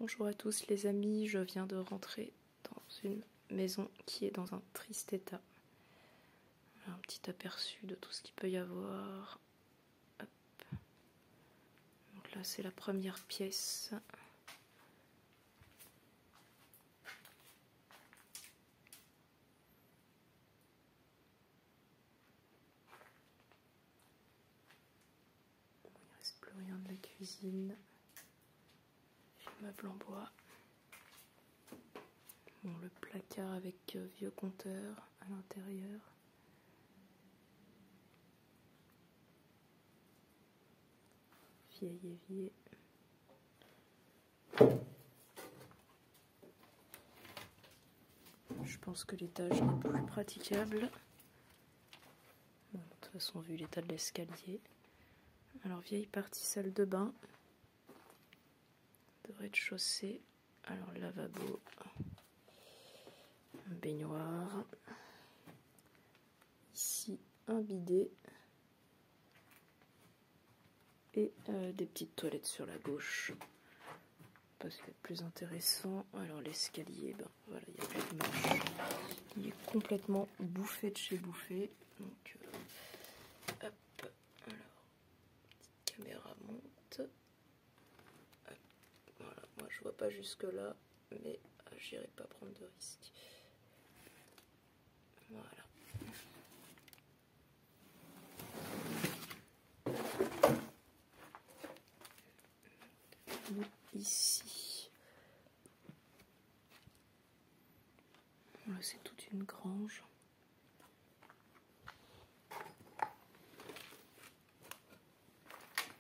Bonjour à tous les amis, je viens de rentrer dans une maison qui est dans un triste état. Un petit aperçu de tout ce qu'il peut y avoir. Hop. Donc là c'est la première pièce. Bon, il ne reste plus rien de la cuisine. Meuble en bois. Bon, le placard avec vieux compteur à l'intérieur. Vieil évier. Je pense que l'étage n'est plus praticable. Bon, de toute façon, vu l'état de l'escalier. Alors, vieille partie salle de bain. De rez-de-chaussée. Alors, lavabo. Un baignoire. Ici, un bidet. Et des petites toilettes sur la gauche. Parce qu'il y a de plus intéressant. Alors l'escalier, ben voilà, il n'y a plus de marche. Il est complètement bouffé de chez bouffé. Donc hop, alors petite caméra monte. Hop, voilà, moi je vois pas jusque là, mais j'irai pas prendre de risques. Voilà. Ici, voilà, c'est toute une grange.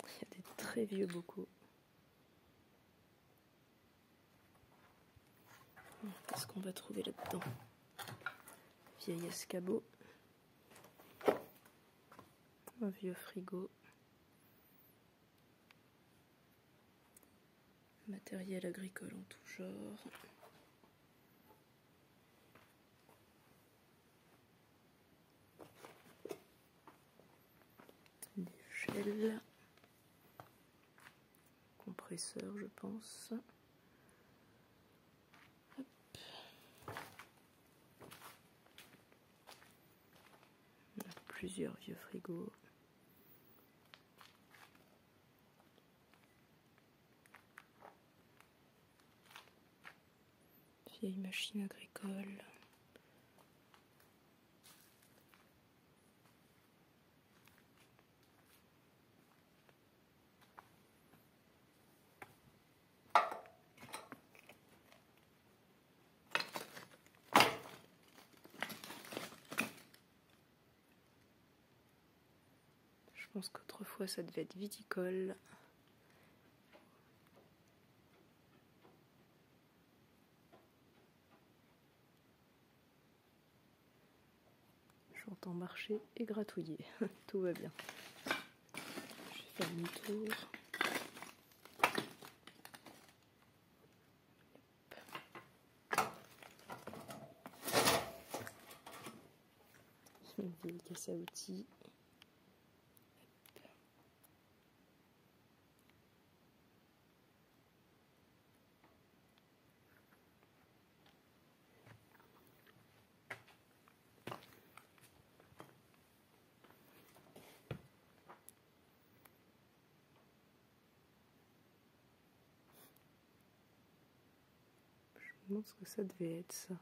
Il y a des très vieux bocaux. Qu'est-ce qu'on va trouver là-dedans? Vieil escabeau, un vieux frigo. Matériel agricole en tout genre. Des gels. Compresseur, je pense. Hop. On a plusieurs vieux frigos. Vieille machine agricole. Je pense qu'autrefois ça devait être viticole. J'entends marcher et gratouiller. Tout va bien. Je vais faire demi-tour. Une vieille caisse à outils. Je me demande ce que ça devait être ça.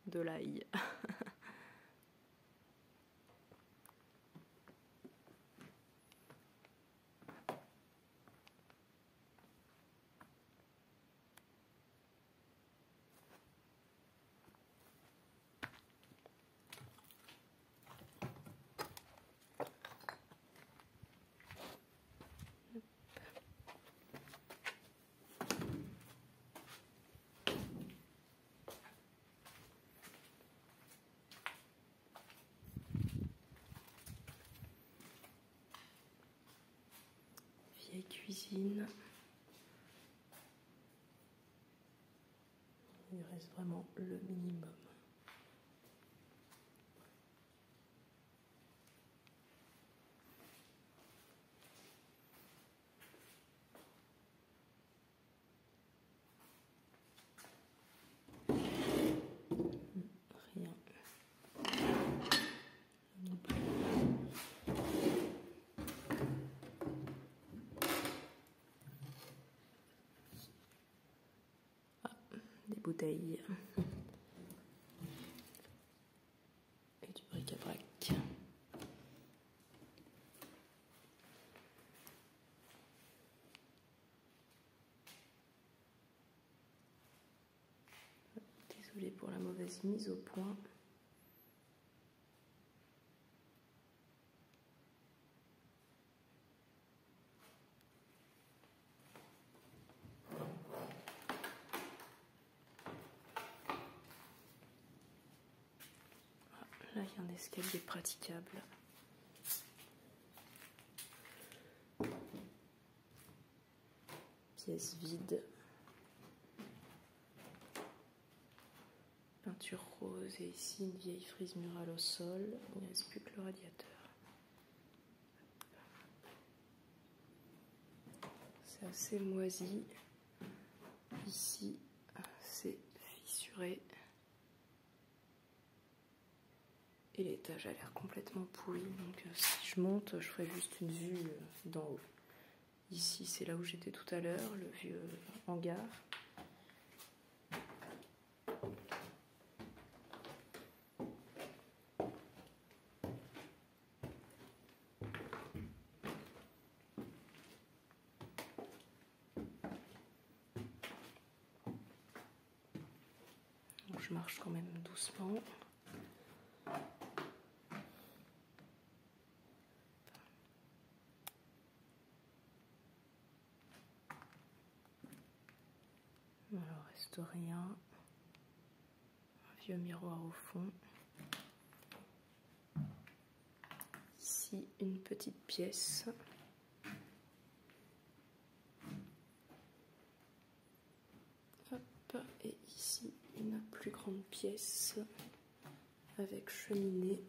De l'ail. Vieille cuisine. Il reste vraiment le minimum. bouteilles. Et du bric-à-brac. Désolée pour la mauvaise mise au point. Là, il y a un escalier praticable. Pièce vide. Peinture rose et ici une vieille frise murale au sol. Il ne reste plus que le radiateur. C'est assez moisi. Ici, c'est fissuré. Et l'étage a l'air complètement pourri, donc si je monte, je ferai juste une vue d'en haut. Ici, c'est là où j'étais tout à l'heure, le vieux hangar. Donc, je marche quand même doucement. Alors, reste rien. Un vieux miroir au fond. Ici, une petite pièce. Hop, et ici, une plus grande pièce avec cheminée.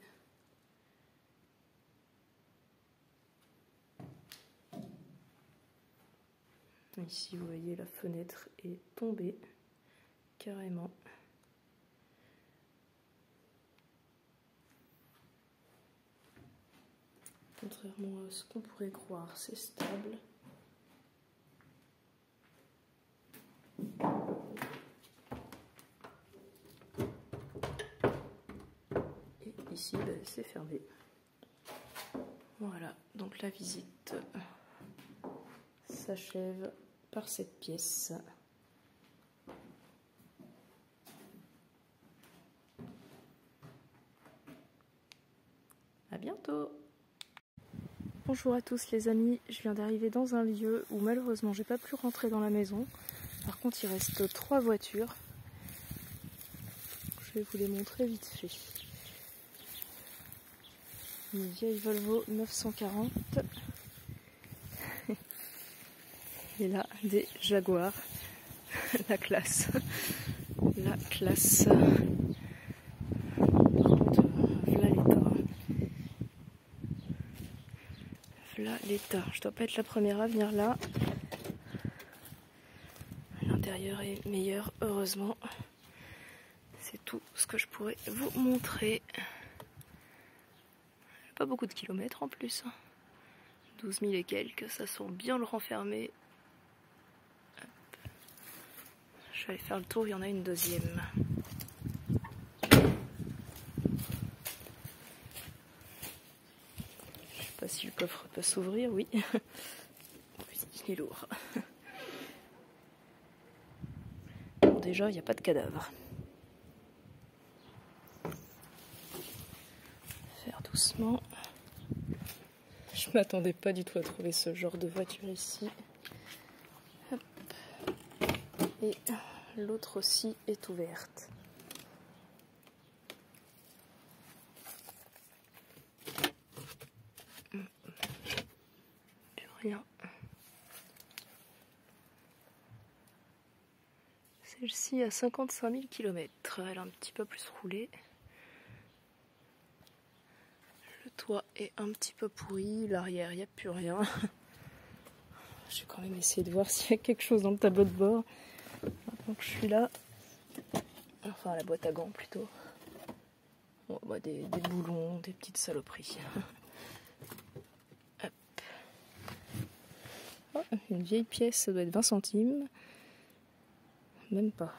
Ici, vous voyez, la fenêtre est tombée carrément. Contrairement à ce qu'on pourrait croire, c'est stable. Et ici, c'est fermé. Voilà, donc la visite s'achève par cette pièce. À bientôt! Bonjour à tous les amis, je viens d'arriver dans un lieu où malheureusement j'ai pas pu rentrer dans la maison. Par contre il reste 3 voitures. Je vais vous les montrer vite fait. Une vieille Volvo 940. Et là des Jaguars. La classe. La classe. Voilà l'état. Je dois pas être la première à venir là. L'intérieur est meilleur, heureusement. C'est tout ce que je pourrais vous montrer. Pas beaucoup de kilomètres en plus. 12 000 et quelques, ça sent bien le renfermer. Hop. Je vais aller faire le tour, il y en a une deuxième. Je sais pas si le coffre peut s'ouvrir, oui. Oui, il est lourd. Bon, déjà, il n'y a pas de cadavre. Faire doucement. Je m'attendais pas du tout à trouver ce genre de voiture ici. Hop. Et l'autre aussi est ouverte. Plus rien. Celle-ci a 55 000 km. Elle a un petit peu plus roulé. Le toit est un petit peu pourri. L'arrière, il n'y a plus rien. Je vais quand même essayer de voir s'il y a quelque chose dans le tableau de bord. Maintenant que je suis là. Enfin, la boîte à gants plutôt. Bon, bah, des boulons, des petites saloperies. Hop. Oh, une vieille pièce, ça doit être 20 centimes. Même pas.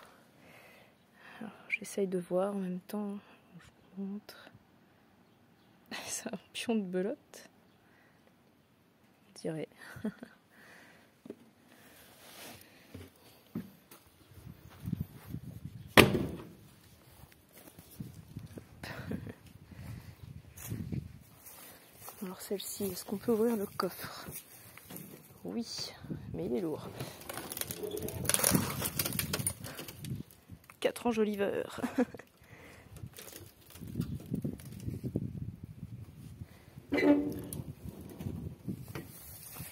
j'essaye de voir en même temps. Je vous montre. C'est un pion de belote. On dirait. Alors celle-ci, est-ce qu'on peut ouvrir le coffre? Oui, mais il est lourd. 4 enjoliveurs. Je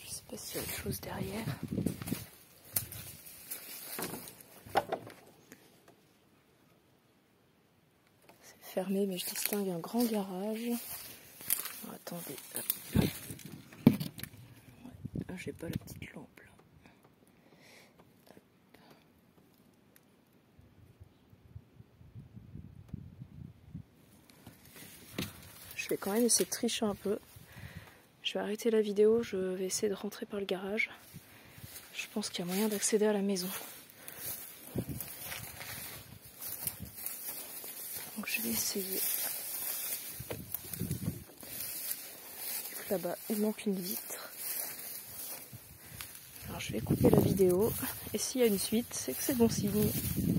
sais pas s'il y a autre chose derrière. C'est fermé, mais je distingue un grand garage. Oh, attendez. Ouais, j'ai pas la petite lampe là. Je vais quand même essayer de tricher un peu. Je vais arrêter la vidéo, je vais essayer de rentrer par le garage. Je pense qu'il y a moyen d'accéder à la maison. Donc je vais essayer. Là-bas, il manque une vitre. Alors je vais couper la vidéo. Et s'il y a une suite, c'est que c'est bon signe.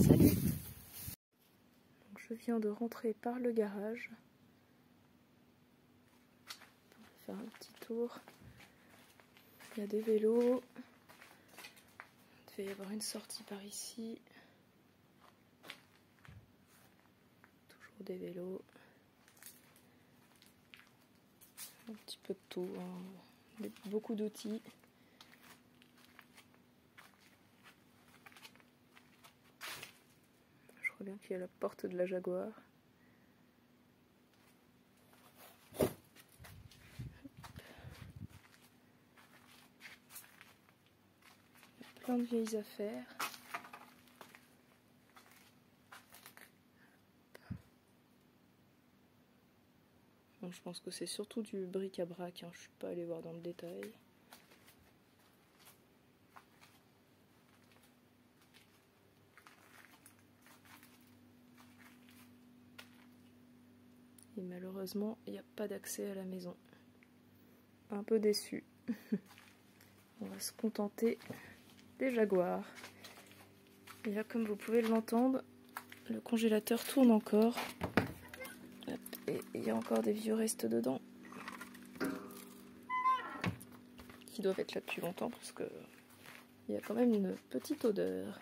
Salut! Donc je viens de rentrer par le garage. On va faire un petit tour. Il y a des vélos. Il devait y avoir une sortie par ici. Toujours des vélos. Un petit peu de tout, hein. Beaucoup d'outils. Je crois bien qu'il y a la porte de la Jaguar. Plein de vieilles affaires. Bon, je pense que c'est surtout du bric-à-brac, hein. Je suis pas allée voir dans le détail. Et malheureusement, il n'y a pas d'accès à la maison. Un peu déçu. On va se contenter des Jaguars. Et là, comme vous pouvez l'entendre, le congélateur tourne encore. Hop, et il y a encore des vieux restes dedans. Qui doivent être là depuis longtemps parce que il y a quand même une petite odeur.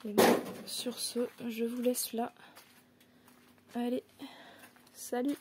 Et bon, sur ce, je vous laisse là. Allez, salut!